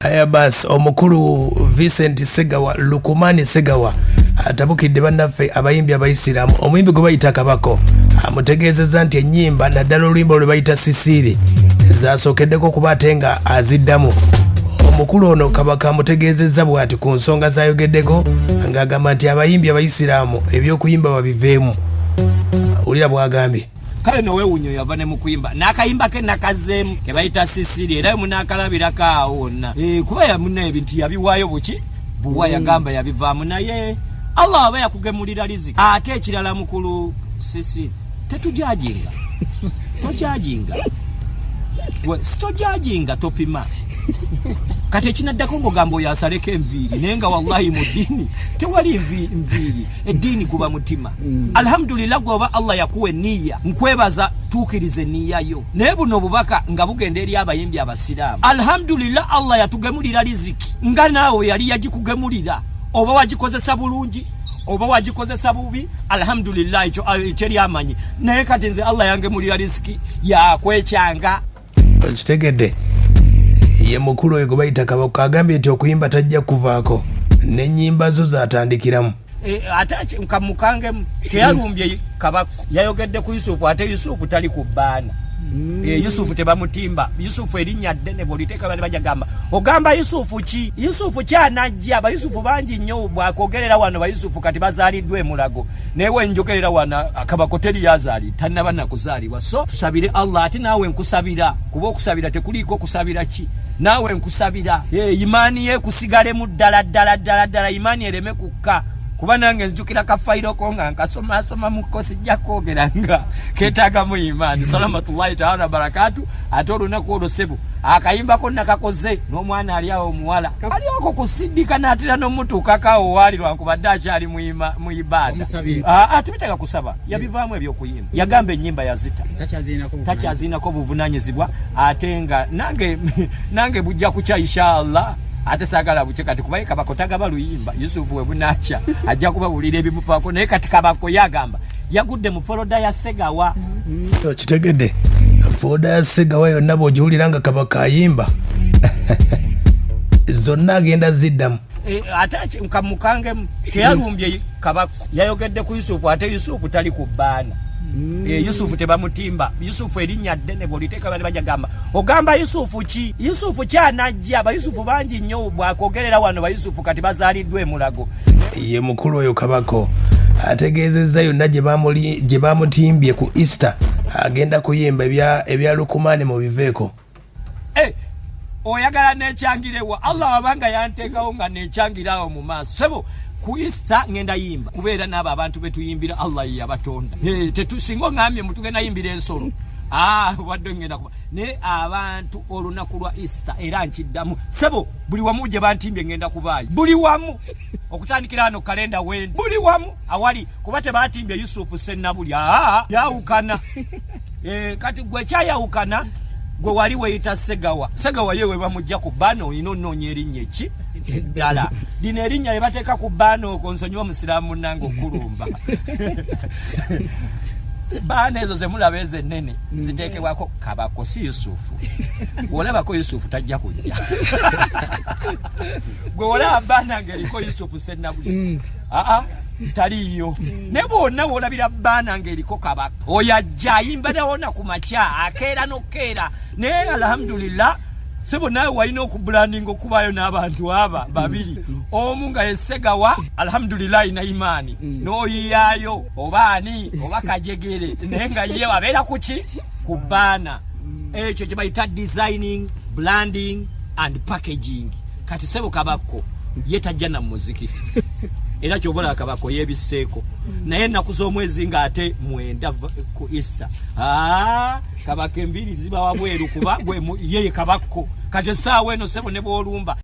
aya bas omukulu Vicent Segawa Lukumani Segawa atabukidde bannaffe abayimbi abayisiramu omuyimbi gwe bayita Kabako amutegeezezza nti enyimba naddala oluyimba lwe bayita Sisiri zasookeddeko kuba ate nga aziddamu. Omukulu ono Kabaka amutegeezezza bw'ati ku nsonga zayogeddeko ng'agamba nti abayimbi abayisiramu ebyokuyimba babiveemu. Ulira bw'agambye kale nowe unyo yava ne mukuyimba nakayimba ke nakazeemu ke bayita Sisiri era munakalabirako awo wonna kuba yamuna ebintu yabiwaayo buki buwa yagamba yabivaamu naye Allah aba yakugemulira riziki ate ekirala mukulu Sisiri tetujajinga tojajinga sitojajinga topima kati ekinaddako ng'ogamba oyo asaleko enviiri naye nga wallahi mu ddiini tewali enviiri eddiini guba mutima. Alhamdulillah gwoba Allah yakuwa enniya nkwebaza tuukirize enniya yo naye buno obubaka nga bugenda eri abayimbi abasiraamu. Alhamdulillah Allah yatugemulira riziki nga naawe yali yagikugemulira oba wagikozesa bulungi oba wagikozesa bubi. Alhamdulillah ekyo eri amanyi naye kati nze Allah yangemulira riziki yakwekyanga. Okitegedde ye mukulu oyo gwe bayita Kabako agambye nti okuyimba tajja kuvaako n'ennyimba zo zatandikiramu. Ate nkamukangemu teyalumbye Kabako yayogedde ku Yusufu ate Yusufu tali ku bbaana. Yusufu tebamutimba. Yusufu erinnya ddene bw'oliteeka bali bajagamba ogamba Yusufu ki? Yusufu kyanajja Bayusufu bangi nnyo bwakogerera wano Bayusufu kati bazaaliddwa emulago newe njogerera wano Kabako teri yazaali tannaba nakuzaalibwa. So tusabire Allah ate naawe nkusabira kuba okusabira tekuliiko kusabira ki naawe nkusabira imaani ye kusigalemu ddala imaani ereme kukka kuba nange njukira kafairo ko nga nkasoma mukosi jja kwogera nga ketaaga mu imaani. Salamatullahi ta'ala barakatu ate olunaku olwo sebo akayimbako nakakoze n'omwana ali awo omuwala ali oko kusidika n'atera n'omutuukako waali lwankubadde akyali mu ibaada. Tebiteka kusaba yabivaamu ebyokuyimba yagamba ennyimba yazita takyaziinako buvunaanyizibwa ate nga nange bujja kukya inshallah. Ate sagala buche kati kubaye Kabako tagaba luyimba Yusufu we bunacha ajja kubawulira ebimufaako naye kati Kabako yagamba yagudde mu foloda ya Segawa. Kitegedde foloda ya Segawa yonna bw'ogiwulira Kabako ayimba zonna agenda ziddamu. Ate nkamukangemu teyalumbye Kabako yayogedde ku Yusufu ate Yusufu tali ku bbaana. Yusufu tebamutimba. Yusufu erinnya ddene bw'oliteeka bali bajagamba ogamba Yusufu ki? Yusufu kyanajja Bayusufu bangi nnyo bwakogerera wano Bayusufu kati bazaaliddwa emulago. Ye mukulu oyo Kabako ategeezezza yonna gye bamutimbye ku Easter agenda kuyimba ebya Lukumani mu biveeko. Oyagala n'ekyangirewa Allah wabanga yanteekawo nga n'ekyangirawo mu maaso sebo ku Easter ngenda yimba kubeera n'abo abantu betuyimbira Allah ye yabatonda. Tetusinga ngambye mutugenda yimbira ensolo wadde ngenda kuba ne abantu olunaku lwa Easter era nkiddamu sebo buli wamu gye bantimbye ngenda kubaayo buli wamu okutandikira hano kalenda wendi buli wamu awali kuba tebatimbye Yusufu sennabuli yawukana. Kati gwe kyayawukana gwe wali weyita Segawa yewe bamujja ku bbaana olina onnoonya erinnya eki ddala lino erinnya lye bateeka ku bbaana okwo nsonyiwa omusiraamu munnange okulumba. Bbaana ezo ze mulaba ezo ennene ziteekebwako Kabako si Yusufu. Olabako Yusufu tajja kujja gwe olaba bbaana ng'eriko Yusufu sennabuli taliyo ne bonna wolabira bbaana ng'eriko Kabako oyo ajja ayimba nawona ku makya akeera n'okkeera naye alhamdulillah sebo nawe walina okubulandinga okubayo n'abantu aba babiri omu nga ye Segawa alhamdulillah ina imaani n'oyiyaayo oba ani oba kajegere naye nga ye abeera kuki ku bbaana ekyo kye bayita designing branding and packaging. Kati sebo Kabako ye tajja na muziki era kyobola Kabako yebiseeko naye ennaku z'omwezi ng'ate 9 ku Easter Kabako embiri ziba wabweru kuba yeye Kabako kati essaawa eno sebo ne bw'olumba